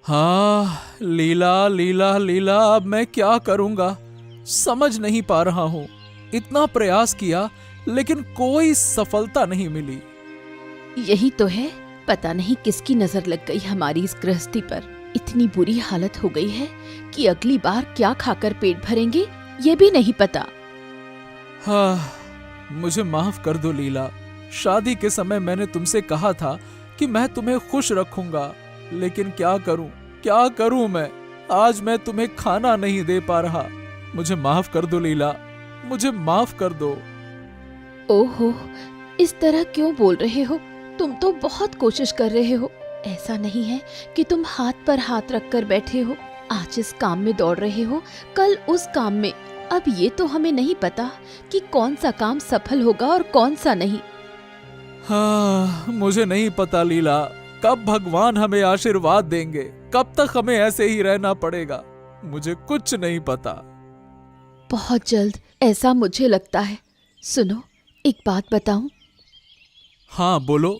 हाँ, लीला लीला लीला, अब मैं क्या करूंगा समझ नहीं पा रहा हूँ। इतना प्रयास किया लेकिन कोई सफलता नहीं मिली। यही तो है, पता नहीं किसकी नजर लग गई हमारी इस गृहस्थी पर। इतनी बुरी हालत हो गई है कि अगली बार क्या खाकर पेट भरेंगे ये भी नहीं पता। हाँ, मुझे माफ कर दो लीला। शादी के समय मैंने तुमसे कहा था कि मैं तुम्हें खुश रखूंगा, लेकिन क्या करूं मैं। आज मैं तुम्हें खाना नहीं दे पा रहा। मुझे माफ कर दो लीला, मुझे माफ कर दो। ओहो, इस तरह क्यों बोल रहे हो? तुम तो बहुत कोशिश कर रहे हो। ऐसा नहीं है कि तुम हाथ पर हाथ रखकर बैठे हो। आज इस काम में दौड़ रहे हो, कल उस काम में। अब ये तो हमें नहीं पता कि कौन सा काम सफल होगा और कौन सा नहीं। हाँ, मुझे नहीं पता लीला, कब भगवान हमें आशीर्वाद देंगे, कब तक हमें ऐसे ही रहना पड़ेगा, मुझे कुछ नहीं पता। बहुत जल्द, ऐसा मुझे लगता है। सुनो, एक बात बताऊं? हाँ बोलो।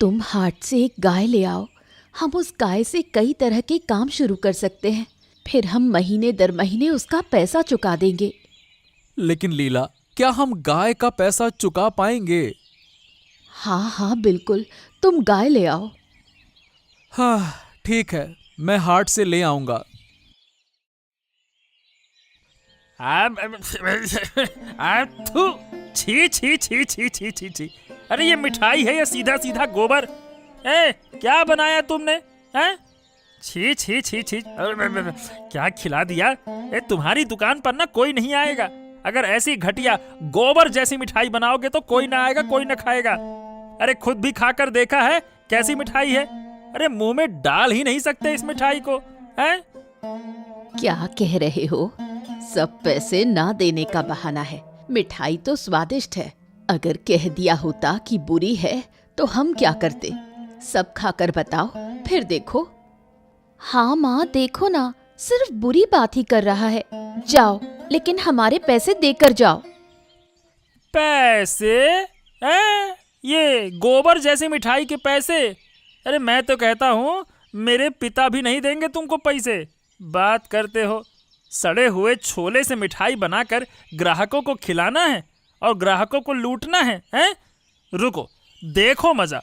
तुम हाट से एक गाय ले आओ। हम उस गाय से कई तरह के काम शुरू कर सकते हैं। फिर हम महीने दर महीने उसका पैसा चुका देंगे। लेकिन लीला, क्या हम गाय का पैसा चुका पाएंगे? हाँ हाँ बिल्कुल, तुम गाय ले आओ। हाँ ठीक है, मैं हाट से ले आऊंगा। थू, छी छी छी छी छी छी छी। अरे ये मिठाई है या सीधा सीधा गोबर? क्या बनाया तुमने? छी छी छी छी, क्या खिला दिया? तुम्हारी दुकान पर ना कोई नहीं आएगा। अगर ऐसी घटिया गोबर जैसी मिठाई बनाओगे तो कोई ना आएगा, कोई ना खाएगा। अरे खुद भी खाकर देखा है कैसी मिठाई है? अरे मुंह में डाल ही नहीं सकते इस मिठाई को। क्या कह रहे हो? सब पैसे ना देने का बहाना है। मिठाई तो स्वादिष्ट है। अगर कह दिया होता कि बुरी है तो हम क्या करते? सब खाकर बताओ, फिर देखो। हाँ माँ, देखो ना, सिर्फ बुरी बात ही कर रहा है। जाओ, लेकिन हमारे पैसे देकर जाओ। पैसे? ये गोबर जैसी मिठाई के पैसे? अरे मैं तो कहता हूँ मेरे पिता भी नहीं देंगे तुमको पैसे। बात करते हो, सड़े हुए छोले से मिठाई बनाकर ग्राहकों को खिलाना है और ग्राहकों को लूटना है, हैं? रुको, देखो मजा।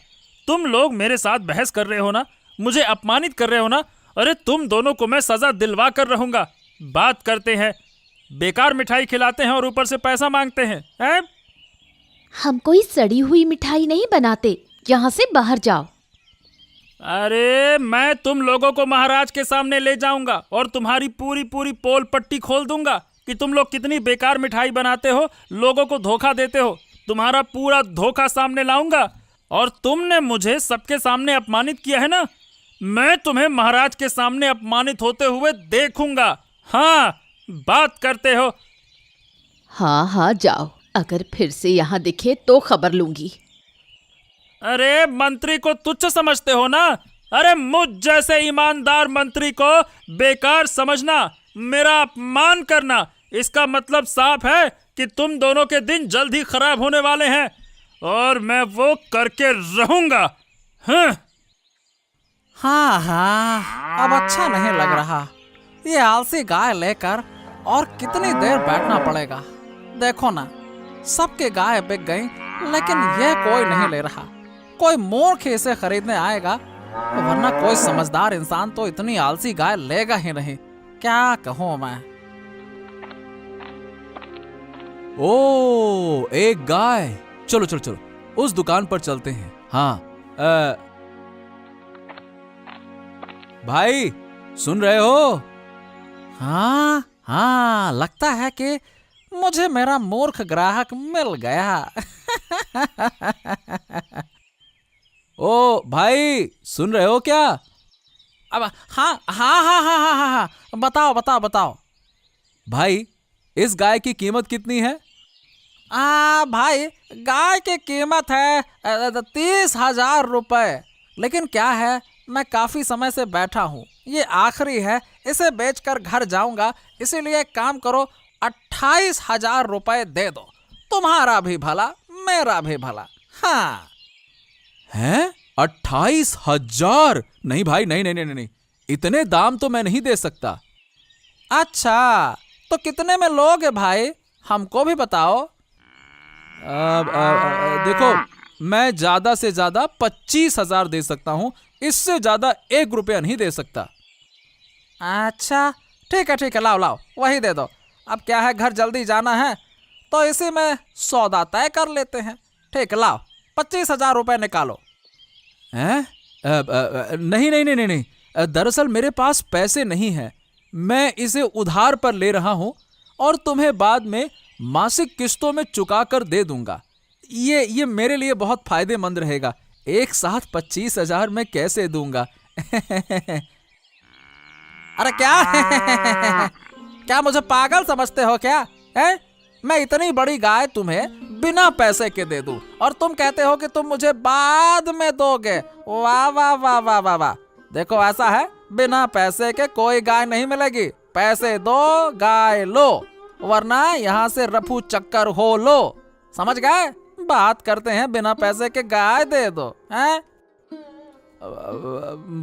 तुम लोग मेरे साथ बहस कर रहे हो ना, मुझे अपमानित कर रहे हो ना। अरे तुम दोनों को मैं सजा दिलवा कर रहूंगा। बात करते हैं, बेकार मिठाई खिलाते हैं और ऊपर से पैसा मांगते हैं? हम कोई सड़ी हुई मिठाई नहीं बनाते। यहाँ से बाहर जाओ। अरे मैं तुम लोगों को महाराज के सामने ले जाऊंगा और तुम्हारी पूरी पूरी पोल पट्टी खोल दूंगा कि तुम लोग कितनी बेकार मिठाई बनाते हो, लोगों को धोखा देते हो। तुम्हारा पूरा धोखा सामने लाऊंगा। और तुमने मुझे सबके सामने अपमानित किया है ना, मैं तुम्हें महाराज के सामने अपमानित होते हुए देखूंगा। हाँ, बात करते हो? हाँ हाँ जाओ, अगर फिर से यहाँ दिखे तो खबर लूंगी। अरे मंत्री को तुच्छ समझते हो ना? अरे मुझ जैसे ईमानदार मंत्री को बेकार समझना, मेरा अपमान करना, इसका मतलब साफ है कि तुम दोनों के दिन जल्द ही खराब होने वाले हैं और मैं वो करके रहूंगा। हाँ हाँ, अब अच्छा नहीं लग रहा। ये आलसी गाय लेकर और कितनी देर बैठना पड़ेगा। देखो ना, सबके गाय बिक गई, लेकिन यह कोई नहीं ले रहा। कोई मूर्ख इसे खरीदने आएगा, वरना कोई समझदार इंसान तो इतनी आलसी गाय लेगा ही नहीं। क्या कहूँ मैं। ओ, एक गाय। चलो चलो चलो, उस दुकान पर चलते हैं। हाँ, भाई सुन रहे हो? हाँ हाँ, लगता है कि मुझे मेरा मूर्ख ग्राहक मिल गया। ओ भाई, सुन रहे हो क्या? अब हाँ हाँ हाँ हाँ हाँ हाँ, बताओ बताओ बताओ। भाई, इस गाय की कीमत कितनी है? भाई, गाय की कीमत है 30,000 रुपए। लेकिन क्या है, मैं काफी समय से बैठा हूँ, ये आखिरी है, इसे बेचकर घर जाऊंगा। इसीलिए एक काम करो, 28,000 रुपए दे दो। तुम्हारा भी भला, मेरा भी भला। हाँ। हैं? 28,000? नहीं भाई, नहीं नहीं नहीं नहीं, इतने दाम तो मैं नहीं दे सकता। अच्छा, तो कितने में लोगे भाई, हमको भी बताओ। देखो, मैं ज्यादा से ज्यादा 25,000 दे सकता हूं, इससे ज्यादा 1 रुपया नहीं दे सकता। अच्छा ठीक है, लाओ लाओ वही दे दो। अब क्या है, घर जल्दी जाना है तो इसी में सौदा तय कर लेते हैं। ठीक, लाओ 25,000 रुपये निकालो। हैं? नहीं नहीं नहीं नहीं नहीं, दरअसल मेरे पास पैसे नहीं हैं। मैं इसे उधार पर ले रहा हूं और तुम्हें बाद में मासिक किस्तों में चुका कर दे दूंगा। ये मेरे लिए बहुत फायदेमंद रहेगा। एक साथ 25,000 मैं कैसे दूंगा? अरे क्या क्या मुझे पागल समझते हो क्या है? मैं इतनी बड़ी गाय तुम्हें बिना पैसे के दे दूं और तुम कहते हो कि तुम मुझे बाद में दोगे। वाह वाह वाह वाह वाह वाह। देखो ऐसा है, बिना पैसे के कोई गाय नहीं मिलेगी। पैसे दो, गाय लो, वरना यहाँ से रफू चक्कर हो लो। समझ गए? बात करते हैं बिना पैसे के गाय दे दो हैं?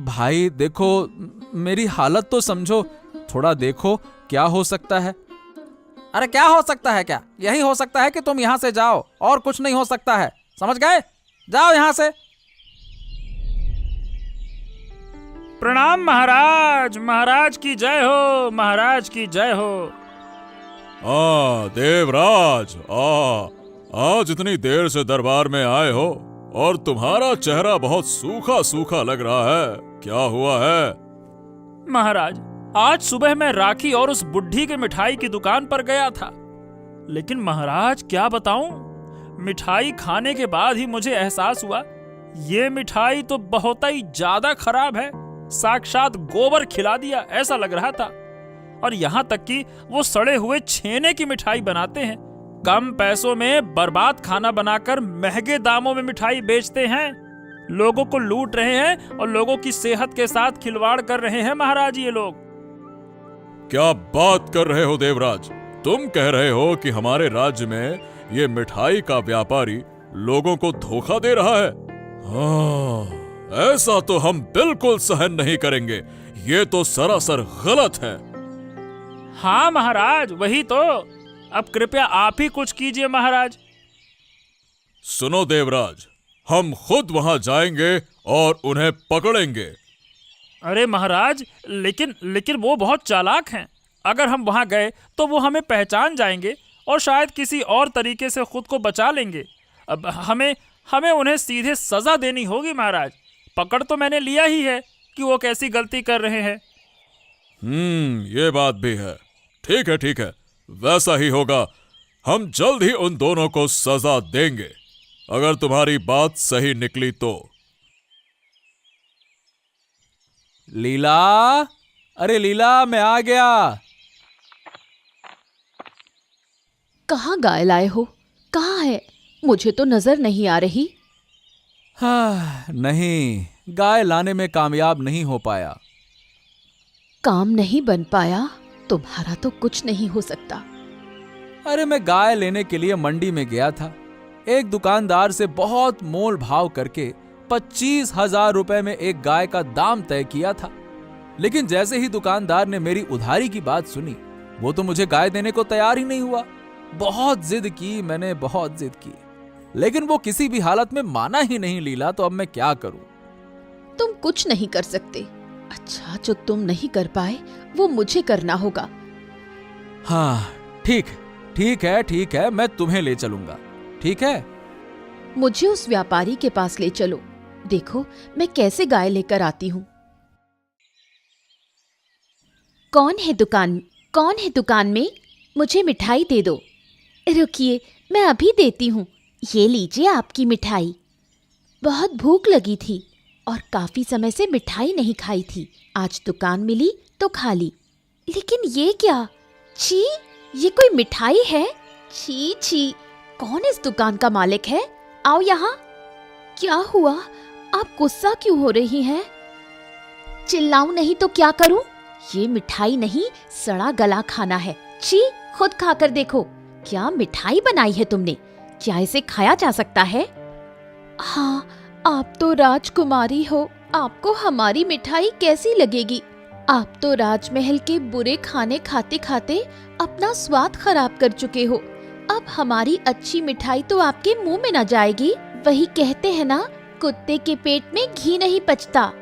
भाई देखो, मेरी हालत तो समझो, थोड़ा देखो क्या हो सकता है। अरे क्या हो सकता है? क्या यही हो सकता है कि तुम यहाँ से जाओ, और कुछ नहीं हो सकता है। समझ गए? जाओ यहाँ से। प्रणाम महाराज, महाराज की जय हो, महाराज की जय हो। देवराज, आज इतनी देर से दरबार में आए हो और तुम्हारा चेहरा बहुत सूखा सूखा लग रहा है, क्या हुआ है? महाराज, आज सुबह मैं राखी और उस बुढ़ी के मिठाई की दुकान पर गया था, लेकिन महाराज क्या बताऊं, मिठाई खाने के बाद ही मुझे एहसास हुआ ये मिठाई तो बहुत ही ज्यादा खराब है। साक्षात गोबर खिला दिया ऐसा लग रहा था। और यहाँ तक कि वो सड़े हुए छेने की मिठाई बनाते हैं। कम पैसों में बर्बाद खाना बनाकर महंगे दामों में मिठाई बेचते हैं। लोगों को लूट रहे हैं और लोगों की सेहत के साथ खिलवाड़ कर रहे हैं महाराज ये लोग। क्या बात कर रहे हो देवराज? तुम कह रहे हो कि हमारे राज्य में ये मिठाई का व्यापारी लोगों को धोखा दे रहा है? हाँ, ऐसा तो हम बिल्कुल सहन नहीं करेंगे। ये तो सरासर गलत है। हाँ महाराज, वही तो। अब कृपया आप ही कुछ कीजिए महाराज। सुनो देवराज, हम खुद वहां जाएंगे और उन्हें पकड़ेंगे। अरे महाराज, लेकिन वो बहुत चालाक हैं। अगर हम वहां गए तो वो हमें पहचान जाएंगे और शायद किसी और तरीके से खुद को बचा लेंगे। अब हमें उन्हें सीधे सजा देनी होगी महाराज। पकड़ तो मैंने लिया ही है कि वो कैसी गलती कर रहे हैं। ये बात भी है। ठीक है, वैसा ही होगा। हम जल्द ही उन दोनों को सजा देंगे, अगर तुम्हारी बात सही निकली तो। लीला, अरे लीला, मैं आ गया। कहाँ गाय लाए हो? कहाँ है? मुझे तो नजर नहीं आ रही। हाँ, नहीं, गाय लाने में कामयाब नहीं हो पाया। काम नहीं बन पाया? तुम्हारा तो कुछ नहीं हो सकता। अरे मैं गाय लेने के लिए मंडी में गया था। एक दुकानदार से बहुत मोल भाव करके 25,000 रुपए में एक गाय का दाम तय किया था। लेकिन जैसे ही दुकानदार ने मेरी उधारी की बात सुनी, वो तो मुझे गाय देने को तैयार ही नहीं हुआ। बहुत जिद की मैंने, बहुत जिद की, लेकिन वो किसी भी हालत में माना ही नहीं लीला। तो अब मैं क्या करूं? तुम कुछ नहीं कर सकते। अच्छा, जो तुम नहीं कर पाए वो मुझे करना होगा। हाँ, ठीक है, मैं तुम्हें ले चलूंगा। ठीक है? मुझे उस व्यापारी के पास ले चलो। देखो मैं कैसे गाय लेकर आती हूँ। कौन है दुकान में? मुझे मिठाई दे दो। रुकिए, मैं अभी देती हूँ। ये लीजिए आपकी मिठाई। बहुत भूख लगी थी और काफी समय से मिठाई नहीं खाई थी। आज दुकान मिली तो खा ली। लेकिन ये क्या? छी, ये कोई मिठाई है? छी, कौन इस दुकान का मालिक है? आओ यहाँ। क्या हुआ? आप गुस्सा क्यों हो रही हैं? चिल्लाऊं नहीं तो क्या करूं? ये मिठाई नहीं, सड़ा गला खाना है। छी, खुद खाकर देखो। क्या मिठाई बनाई है तुमने? क्या इसे खाया जा सकता है? हाँ, आप तो राजकुमारी हो, आपको हमारी मिठाई कैसी लगेगी? आप तो राजमहल के बुरे खाने खाते खाते अपना स्वाद खराब कर चुके हो। अब हमारी अच्छी मिठाई तो आपके मुंह में न जाएगी। वही कहते हैं ना, कुत्ते के पेट में घी नहीं पचता।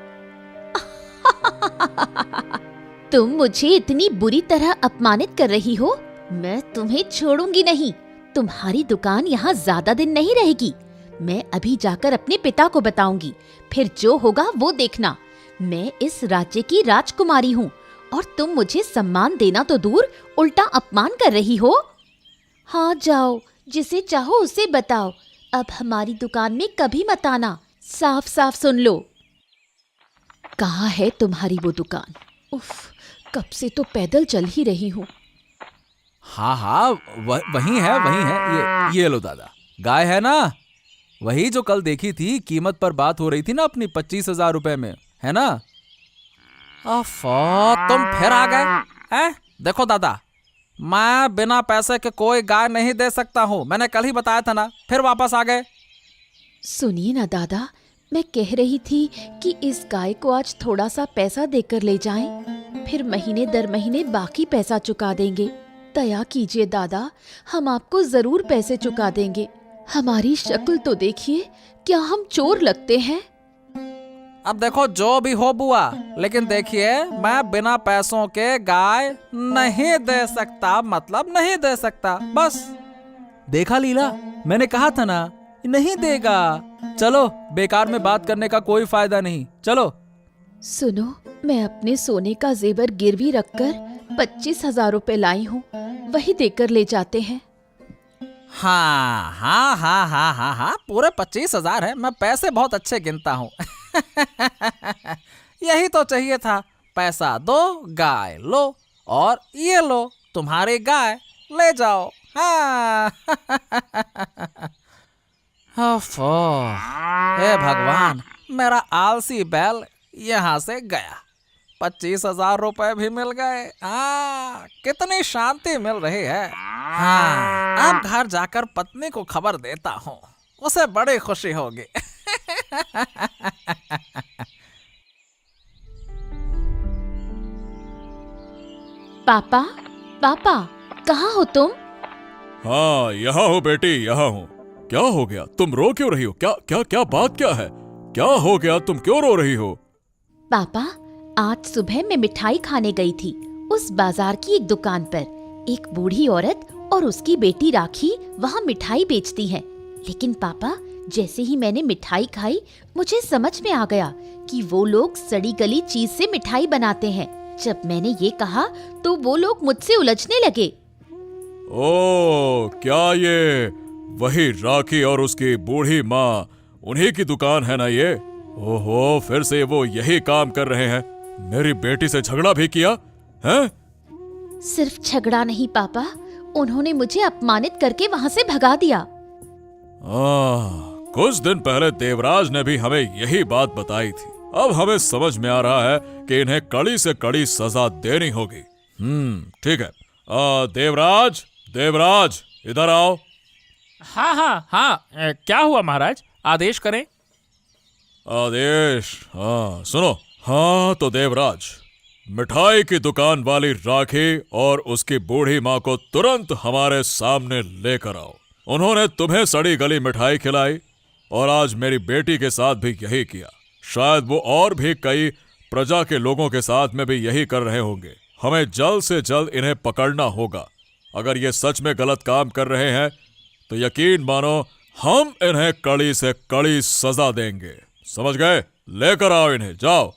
तुम मुझे इतनी बुरी तरह अपमानित कर रही हो, मैं तुम्हें छोड़ूंगी नहीं। तुम्हारी दुकान यहाँ ज्यादा दिन नहीं रहेगी। मैं अभी जाकर अपने पिता को बताऊंगी, फिर जो होगा वो देखना। मैं इस राज्य की राजकुमारी हूँ और तुम मुझे सम्मान देना तो दूर, उल्टा अपमान कर रही हो। हाँ जाओ, जिसे चाहो उसे बताओ। अब हमारी दुकान में कभी मत आना। साफ साफ सुन लो। कहाँ है तुम्हारी वो दुकान? उफ, कब से तो पैदल चल ही रही हूँ। हाँ हाँ, वही है। ये लो दादा, गाय है ना? वही जो कल देखी थी, कीमत पर बात हो रही थी ना अपनी 25,000 रुपए में, है ना? तुम फिर आ गए हैं? देखो दादा, मैं बिना पैसे के कोई गाय नहीं दे सकता हूँ। मैंने कल ही बताया था ना, फिर वापस आ गए। सुनिए ना दादा, मैं कह रही थी कि इस गाय को आज थोड़ा सा पैसा देकर ले जाएं, फिर महीने दर महीने बाकी पैसा चुका देंगे। दया कीजिए दादा, हम आपको जरूर पैसे चुका देंगे। हमारी शक्ल तो देखिए, क्या हम चोर लगते हैं? अब देखो जो भी हो बुआ, लेकिन देखिए, मैं बिना पैसों के गाय नहीं दे सकता, मतलब नहीं दे सकता, बस। देखा लीला, मैंने कहा था ना, नहीं देगा। चलो, बेकार में बात करने का कोई फायदा नहीं, चलो। सुनो, मैं अपने सोने का जेवर गिरवी रखकर 25,000 रुपए लाई हूँ, वही देकर ले जाते हैं। हाँ, पूरे 25,000 है। मैं पैसे बहुत अच्छे गिनता हूँ। यही तो चाहिए था। पैसा दो, गाय लो, और ये लो तुम्हारी गाय, ले जाओ। हाँ। हे भगवान, मेरा आलसी बैल यहाँ से गया। 25,000 रुपए भी मिल गए। कितनी शांति मिल रही है। हाँ, अब घर जाकर पत्नी को खबर देता हूँ, उसे बड़ी खुशी होगी। पापा, पापा, कहाँ हो तुम? हाँ, यहाँ हूँ बेटी, यहाँ हूँ। क्या हो गया? तुम रो क्यों रही हो? क्या क्या क्या बात क्या है? क्या हो गया? तुम क्यों रो रही हो? पापा, आज सुबह मैं मिठाई खाने गई थी। उस बाजार की एक दुकान पर एक बूढ़ी औरत और उसकी बेटी राखी वहाँ मिठाई बेचती हैं। लेकिन पापा, जैसे ही मैंने मिठाई खाई, मुझे समझ में आ गया कि वो लोग सड़ी गली चीज से मिठाई बनाते हैं। जब मैंने ये कहा तो वो लोग मुझसे उलझने लगे। ओह, क्या ये वही राखी और उसकी बूढ़ी माँ, उन्हीं की दुकान है ना ये? ओहो, फिर से वो यही काम कर रहे हैं। मेरी बेटी से झगड़ा भी किया है? सिर्फ झगड़ा नहीं पापा, उन्होंने मुझे अपमानित करके वहाँ से भगा दिया। कुछ दिन पहले देवराज ने भी हमें यही बात बताई थी। अब हमें समझ में आ रहा है कि इन्हें कड़ी से कड़ी सजा देनी होगी। ठीक है। देवराज, देवराज, इधर आओ। हाँ, क्या हुआ महाराज? आदेश करें। आदेश? हाँ, सुनो। हाँ तो देवराज, मिठाई की दुकान वाली राखी और उसकी बूढ़ी माँ को तुरंत हमारे सामने लेकर आओ। उन्होंने तुम्हें सड़ी गली मिठाई खिलाई और आज मेरी बेटी के साथ भी यही किया। शायद वो और भी कई प्रजा के लोगों के साथ में भी यही कर रहे होंगे। हमें जल्द से जल्द इन्हें पकड़ना होगा। अगर ये सच में गलत काम कर रहे हैं तो यकीन मानो, हम इन्हें कड़ी से कड़ी सजा देंगे। समझ गए? लेकर आओ इन्हें, जाओ।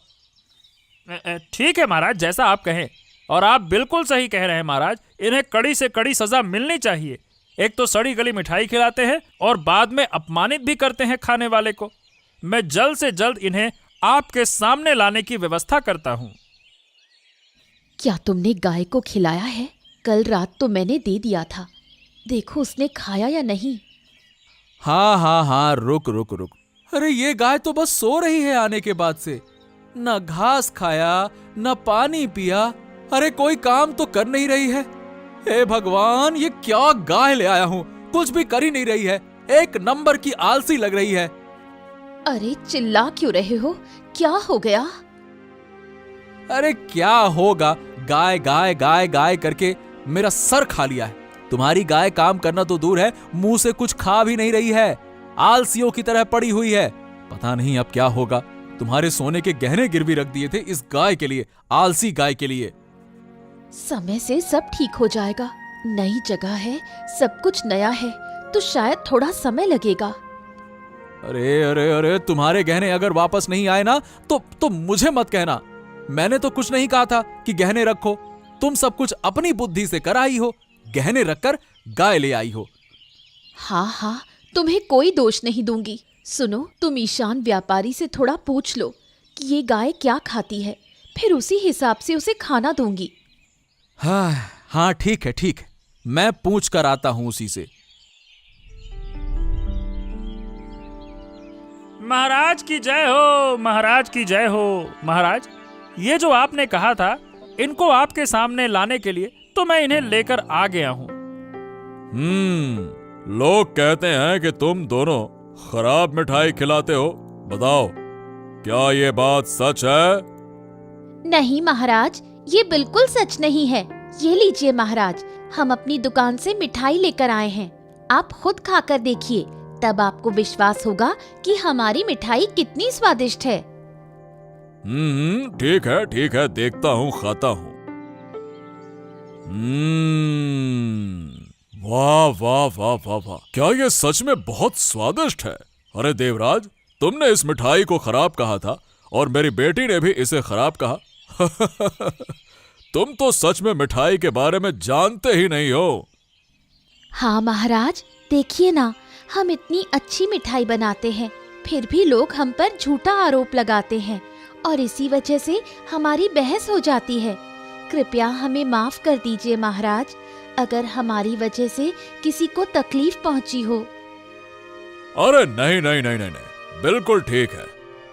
ठीक है महाराज, जैसा आप कहें। और आप बिल्कुल सही कह रहे हैं महाराज, इन्हें कड़ी से कड़ी सजा मिलनी चाहिए। एक तो सड़ी गली मिठाई खिलाते हैं और बाद में अपमानित भी करते हैं खाने वाले को। मैं जल्द से जल्द इन्हें आपके सामने लाने की व्यवस्था करता हूँ। क्या तुमने गाय को खिलाया है? कल रात तो मैंने दे दिया था, देखो उसने खाया या नहीं। हाँ, रुक। अरे ये गाय तो बस सो रही है आने के बाद से। न घास खाया, न पानी पिया। अरे कोई काम तो कर नहीं रही है। हे भगवान, ये क्या गाय ले आया हूँ, कुछ भी कर ही नहीं रही है। एक नंबर की आलसी लग रही है। अरे चिल्ला क्यों रहे हो? क्या हो गया? अरे क्या होगा, गाय गाय गाय गाय करके मेरा सर खा लिया है। तुम्हारी गाय काम करना तो दूर है, मुंह से कुछ खा भी नहीं रही है, आलसियों की तरह पड़ी हुई है। पता नहीं अब क्या होगा। तुम्हारे सोने के गहने गिरवी रख दिए थे इस गाय के लिए, आलसी गाय के लिए। समय से सब ठीक हो जाएगा। नई जगह है, सब कुछ नया है, तो शायद थोड़ा समय लगेगा। अरे अरे अरे, तुम्हारे गहने अगर वापस नहीं आए ना तो मुझे मत कहना। मैंने तो कुछ नहीं कहा था कि गहने रखो। तुम सब कुछ अपनी बुद्धि से कर आई हो, गहने रखकर गाय ले आई हो। हाँ हाँ, तुम्हें कोई दोष नहीं दूंगी। सुनो, तुम ईशान व्यापारी से थोड़ा पूछ लो कि ये गाय क्या खाती है, फिर उसी हिसाब से उसे खाना दूंगी। हाँ हाँ, ठीक है ठीक है, मैं पूछ कर आता हूं उसी से। महाराज की जय हो, महाराज की जय हो। महाराज, ये जो आपने कहा था इनको आपके सामने लाने के लिए तो मैं इन्हें लेकर आ गया हूँ। लोग कहते हैं कि तुम दोनों खराब मिठाई खिलाते हो। बताओ, क्या ये बात सच है? नहीं महाराज, ये बिल्कुल सच नहीं है। ये लीजिए महाराज, हम अपनी दुकान से मिठाई लेकर आए हैं। आप खुद खाकर देखिए, तब आपको विश्वास होगा कि हमारी मिठाई कितनी स्वादिष्ट है। ठीक है, देखता हूँ, खाता हूँ। वाह वाह वाह वाह वाह, क्या ये सच में बहुत स्वादिष्ट है। अरे देवराज, तुमने इस मिठाई को खराब कहा था और मेरी बेटी ने भी इसे खराब कहा। तुम तो सच में मिठाई के बारे में जानते ही नहीं हो। हाँ महाराज, देखिए ना, हम इतनी अच्छी मिठाई बनाते हैं, फिर भी लोग हम पर झूठा आरोप लगाते हैं और इसी वजह से हमारी बहस हो जाती है। कृपया हमें माफ कर दीजिए महाराज, अगर हमारी वजह से किसी को तकलीफ पहुंची हो। अरे नहीं नहीं नहीं नहीं नहीं, बिल्कुल ठीक है।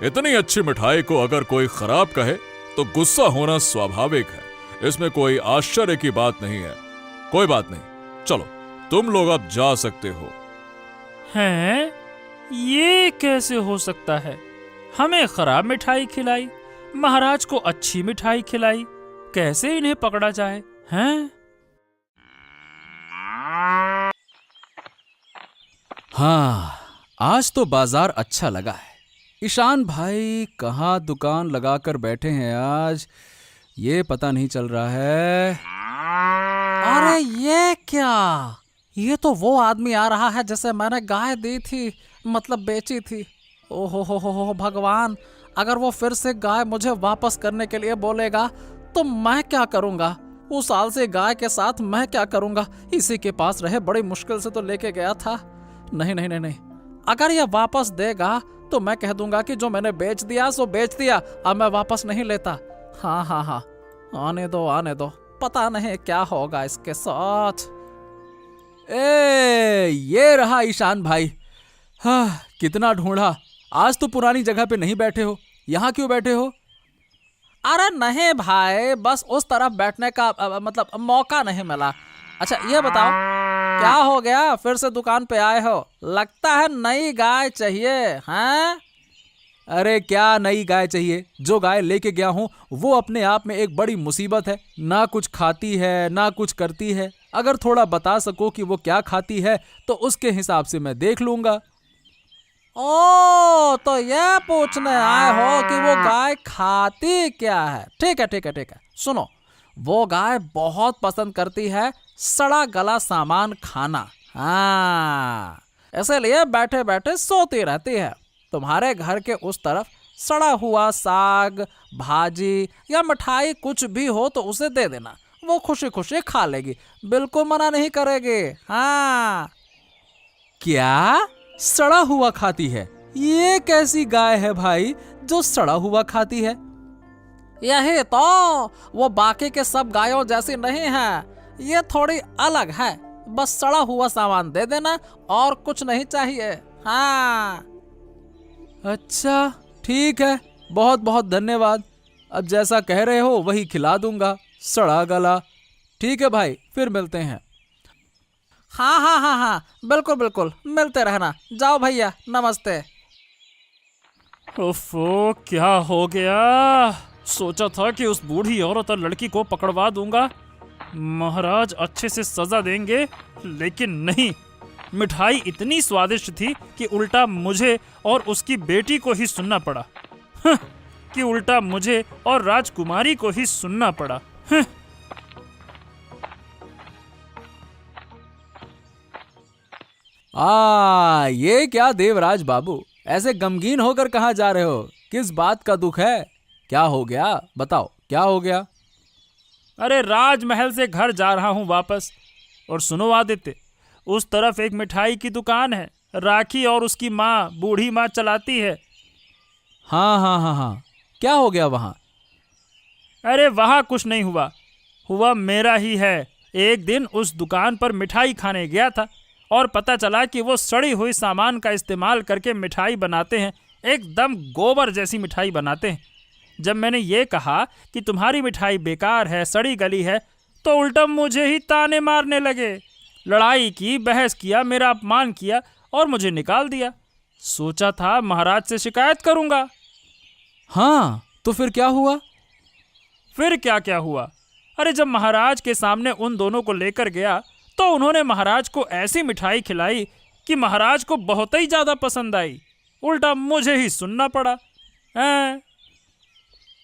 इतनी अच्छी मिठाई को अगर कोई खराब कहे तो गुस्सा होना स्वाभाविक है, इसमें कोई आश्चर्य की बात नहीं है। कोई बात नहीं, चलो तुम लोग अब जा सकते हो। हैं? ये कैसे हो सकता है? हमें खराब मिठाई खिलाई, महाराज को अच्छी मिठाई खिलाई, कैसे इन्हें पकड़ा जाए? हैं? हाँ, आज तो बाजार अच्छा लगा है। ईशान भाई कहाँ दुकान लगाकर बैठे हैं आज, ये पता नहीं चल रहा है। अरे ये क्या, ये तो वो आदमी आ रहा है जिसे मैंने गाय दी थी, मतलब बेची थी। ओहो भगवान, अगर वो फिर से गाय मुझे वापस करने के लिए बोलेगा तो मैं क्या करूंगा? उस साल से गाय के साथ मैं क्या करूंगा? इसी के पास रहे, बड़ी मुश्किल से तो लेके गया था। नहीं नहीं नहीं नहीं, अगर ये वापस देगा तो मैं कह दूंगा कि जो मैंने बेच दिया सो बेच दिया, अब मैं वापस नहीं लेता। हाँ हाँ हाँ, आने दो, पता नहीं क्या होगा इसके साथ। ये रहा ईशान भाई। हाँ, कितना ढूंढा, आज तो पुरानी जगह पे नहीं बैठे हो, यहाँ क्यों बैठे हो? अरे नहीं भाई, बस उस तरफ बैठने का मतलब मौका नहीं मिला। अच्छा ये बताओ, क्या हो गया, फिर से दुकान पे आए हो? लगता है नई गाय चाहिए, हैं? अरे क्या नई गाय चाहिए, जो गाय लेके गया हूं वो अपने आप में एक बड़ी मुसीबत है। ना कुछ खाती है ना कुछ करती है। अगर थोड़ा बता सको कि वो क्या खाती है तो उसके हिसाब से मैं देख लूंगा। ओ, तो ये पूछने आए हो कि वो गाय खाती क्या है? ठीक है, सुनो, वो गाय बहुत पसंद करती है सड़ा गला सामान खाना। हाँ, इसलिए बैठे बैठे सोती रहती है। तुम्हारे घर के उस तरफ सड़ा हुआ साग, भाजी या मिठाई कुछ भी हो तो उसे दे देना, वो खुशी खुशी खा लेगी, बिल्कुल मना नहीं करेगी। हाँ। क्या सड़ा हुआ खाती है? ये कैसी गाय है भाई जो सड़ा हुआ खाती है? यही तो, वो बाकी के सब गायों जैसी नहीं है, ये थोड़ी अलग है। बस सड़ा हुआ सामान दे देना और कुछ नहीं चाहिए। हाँ। अच्छा ठीक है, बहुत बहुत धन्यवाद। अब जैसा कह रहे हो वही खिला दूंगा, सड़ा गला। ठीक है भाई, फिर मिलते हैं। हाँ, बिल्कुल, मिलते रहना। जाओ भैया, नमस्ते। ओफो, क्या हो गया? सोचा था कि उस बूढ़ी औरत और लड़की को पकड़वा दूंगा, महाराज अच्छे से सजा देंगे, लेकिन नहीं। मिठाई इतनी स्वादिष्ट थी कि उल्टा मुझे और उसकी बेटी को ही सुनना पड़ा। कि उल्टा मुझे और राजकुमारी को ही सुनना पड़ा। ये क्या देवराज बाबू, ऐसे गमगीन होकर कहाँ जा रहे हो? किस बात का दुख है? क्या हो गया, बताओ क्या हो गया? अरे राजमहल से घर जा रहा हूँ वापस। और सुनो आदित्य, उस तरफ एक मिठाई की दुकान है, राखी और उसकी माँ, बूढ़ी माँ चलाती है। हाँ हाँ हाँ हाँ, क्या हो गया वहां? अरे वहाँ कुछ नहीं हुआ, हुआ मेरा ही है। एक दिन उस दुकान पर मिठाई खाने गया था और पता चला कि वो सड़ी हुई सामान का इस्तेमाल करके मिठाई बनाते हैं, एकदम गोबर जैसी मिठाई बनाते हैं। जब मैंने ये कहा कि तुम्हारी मिठाई बेकार है, सड़ी गली है, तो उल्टा मुझे ही ताने मारने लगे। लड़ाई की, बहस किया, मेरा अपमान किया और मुझे निकाल दिया। सोचा था महाराज से शिकायत करूंगा। हाँ, तो फिर क्या हुआ? फिर क्या क्या हुआ? अरे जब महाराज के सामने उन दोनों को लेकर गया तो उन्होंने महाराज को ऐसी मिठाई खिलाई कि महाराज को बहुत ही ज्यादा पसंद आई। उल्टा मुझे ही सुनना पड़ा।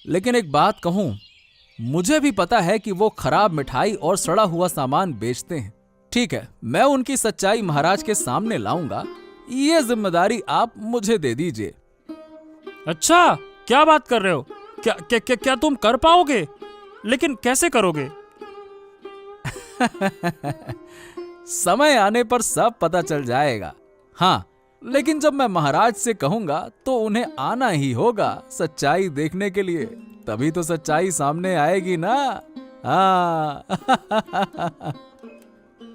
लेकिन एक बात कहूं, मुझे भी पता है कि वो खराब मिठाई और सड़ा हुआ सामान बेचते हैं। ठीक है, मैं उनकी सच्चाई महाराज के सामने लाऊंगा। ये जिम्मेदारी आप मुझे दे दीजिए। अच्छा, क्या बात कर रहे हो? क्या क्या क्या, क्या तुम कर पाओगे? लेकिन कैसे करोगे? समय आने पर सब पता चल जाएगा। हाँ, लेकिन जब मैं महाराज से कहूंगा तो उन्हें आना ही होगा सच्चाई देखने के लिए, तभी तो सच्चाई सामने आएगी ना। हाँ।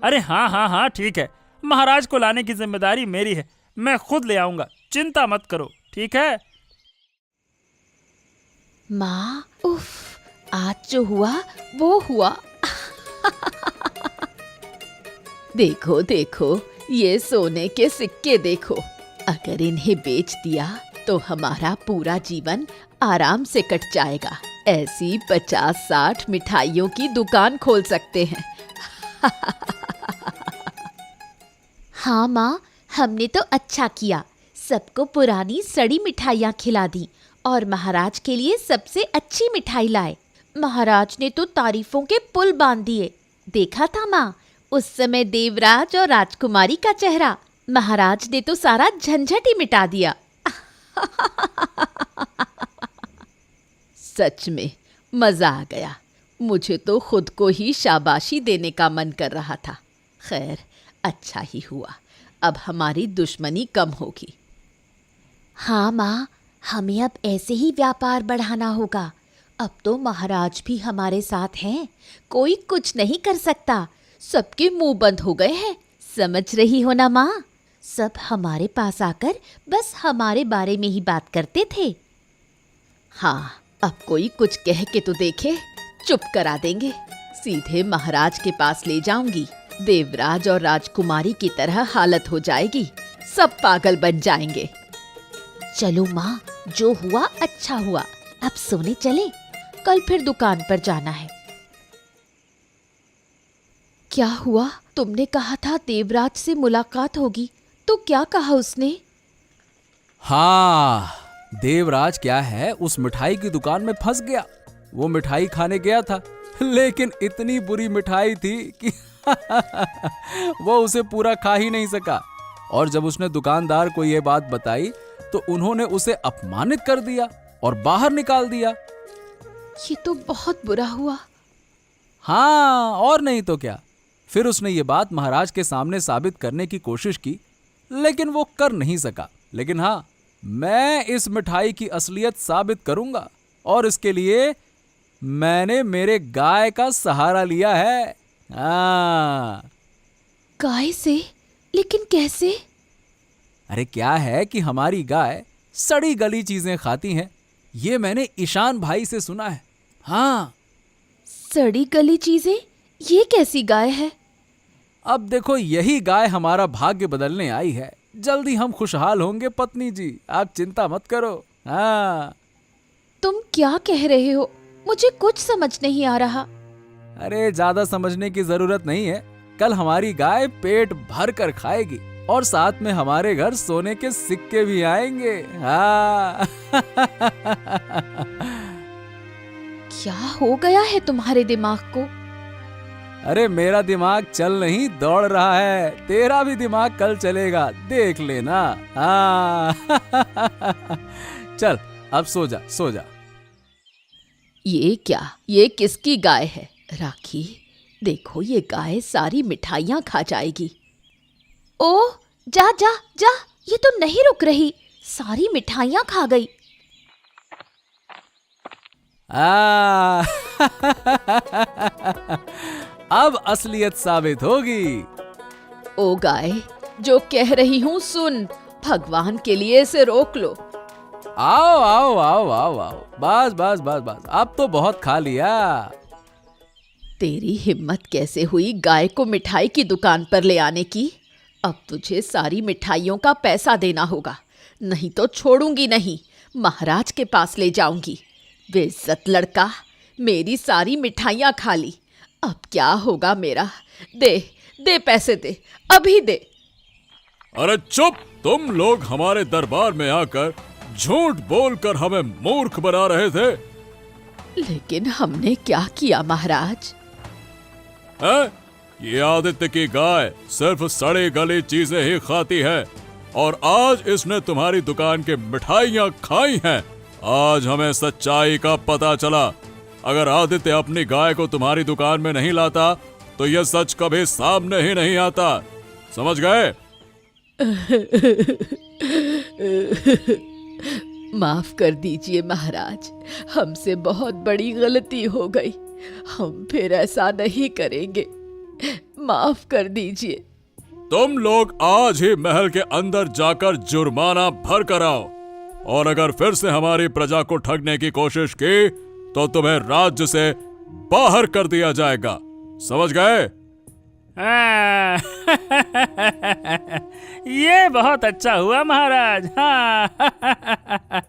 अरे हाँ हाँ हाँ, ठीक है, महाराज को लाने की जिम्मेदारी मेरी है, मैं खुद ले आऊंगा, चिंता मत करो, ठीक है? माँ, उफ, आज जो हुआ वो हुआ। देखो देखो, ये सोने के सिक्के देखो। अगर इन्हें बेच दिया तो हमारा पूरा जीवन आराम से कट जाएगा। ऐसी 50-60 मिठाइयों की दुकान खोल सकते हैं। हाँ माँ, हमने तो अच्छा किया, सबको पुरानी सड़ी मिठाइयाँ खिला दी और महाराज के लिए सबसे अच्छी मिठाई लाए। महाराज ने तो तारीफों के पुल बांध दिए। देखा था माँ, उस समय देवराज और राजकुमारी का चेहरा। महाराज ने तो सारा झंझट ही मिटा दिया। सच में मजा आ गया। मुझे तो खुद को ही शाबाशी देने का मन कर रहा था। खैर, अच्छा ही हुआ, अब हमारी दुश्मनी कम होगी। हाँ माँ, हमें अब ऐसे ही व्यापार बढ़ाना होगा। अब तो महाराज भी हमारे साथ हैं, कोई कुछ नहीं कर सकता। सबके मुंह बंद हो गए हैं, समझ रही हो ना माँ? सब हमारे पास आकर बस हमारे बारे में ही बात करते थे। हाँ, अब कोई कुछ कह के तो देखे, चुप करा देंगे। सीधे महाराज के पास ले जाऊंगी। देवराज और राजकुमारी की तरह हालत हो जाएगी, सब पागल बन जाएंगे। चलो माँ, जो हुआ अच्छा हुआ, अब सोने चले, कल फिर दुकान पर जाना है। क्या हुआ? तुमने कहा था देवराज से मुलाकात होगी, तो क्या कहा उसने? हाँ, देवराज क्या है, उस मिठाई की दुकान में फंस गया। वो मिठाई खाने गया था, लेकिन इतनी बुरी मिठाई थी कि वो उसे पूरा खा ही नहीं सका। और जब उसने दुकानदार को ये बात बताई तो उन्होंने उसे अपमानित कर दिया और बाहर निकाल दिया। ये तो बहुत बुरा हुआ। हाँ, और नहीं तो क्या। फिर उसने ये बात महाराज के सामने साबित करने की कोशिश की, लेकिन वो कर नहीं सका। लेकिन हाँ, मैं इस मिठाई की असलियत साबित करूंगा और इसके लिए मैंने मेरे गाय का सहारा लिया है। हाँ। गाय से? लेकिन कैसे? अरे क्या है कि हमारी गाय सड़ी गली चीजें खाती हैं, ये मैंने ईशान भाई से सुना है। हाँ। सड़ी गली चीजें? ये कैसी गाय है? अब देखो, यही गाय हमारा भाग्य बदलने आई है। जल्दी हम खुशहाल होंगे पत्नी जी, आप चिंता मत करो। हाँ। तुम क्या कह रहे हो? मुझे कुछ समझ नहीं आ रहा। अरे ज्यादा समझने की जरूरत नहीं है। कल हमारी गाय पेट भर कर खाएगी और साथ में हमारे घर सोने के सिक्के भी आएंगे। हाँ। क्या हो गया है तुम्हारे दिमाग को? अरे मेरा दिमाग चल नहीं दौड़ रहा है, तेरा भी दिमाग कल चलेगा, देख लेना। हाँ। चल अब सो जा, सो जा। ये क्या? ये किसकी गाय है? राखी, देखो ये गाय सारी मिठाइयाँ खा जाएगी। ओह, जा जा जा, ये तो नहीं रुक रही, सारी मिठाइयाँ खा गई। अब असलियत साबित होगी। ओ गाय, जो कह रही हूँ सुन, भगवान के लिए इसे रोक लो। आओ आओ आओ आओ आओ, बस बस बस बस, अब तो बहुत खा लिया। तेरी हिम्मत कैसे हुई गाय को मिठाई की दुकान पर ले आने की? अब तुझे सारी मिठाइयों का पैसा देना होगा, नहीं तो छोड़ूंगी नहीं, महाराज के पास ले जाऊंगी। बेइज्जत लड़का, मेरी सारी मिठाइयाँ खा ली, अब क्या होगा मेरा? दे दे पैसे, दे अभी दे। अरे चुप! तुम लोग हमारे दरबार में आकर झूठ बोलकर हमें मूर्ख बना रहे थे। लेकिन हमने क्या किया महाराज? हैं? ये आदित्य की गाय सिर्फ सड़ी गली चीजें ही खाती है और आज इसने तुम्हारी दुकान की मिठाइयाँ खाई हैं। आज हमें सच्चाई का पता चला। अगर आदित्य अपनी गाय को तुम्हारी दुकान में नहीं लाता तो यह सच कभी सामने ही नहीं आता। समझ गए? माफ कर दीजिए महाराज, हमसे बहुत बड़ी गलती हो गई, हम फिर ऐसा नहीं करेंगे, माफ कर दीजिए। तुम लोग आज ही महल के अंदर जाकर जुर्माना भर कर आओ और अगर फिर से हमारी प्रजा को ठगने की कोशिश की तो तुम्हें राज्य से बाहर कर दिया जाएगा। समझ गए? ये बहुत अच्छा हुआ महाराज। हाँ।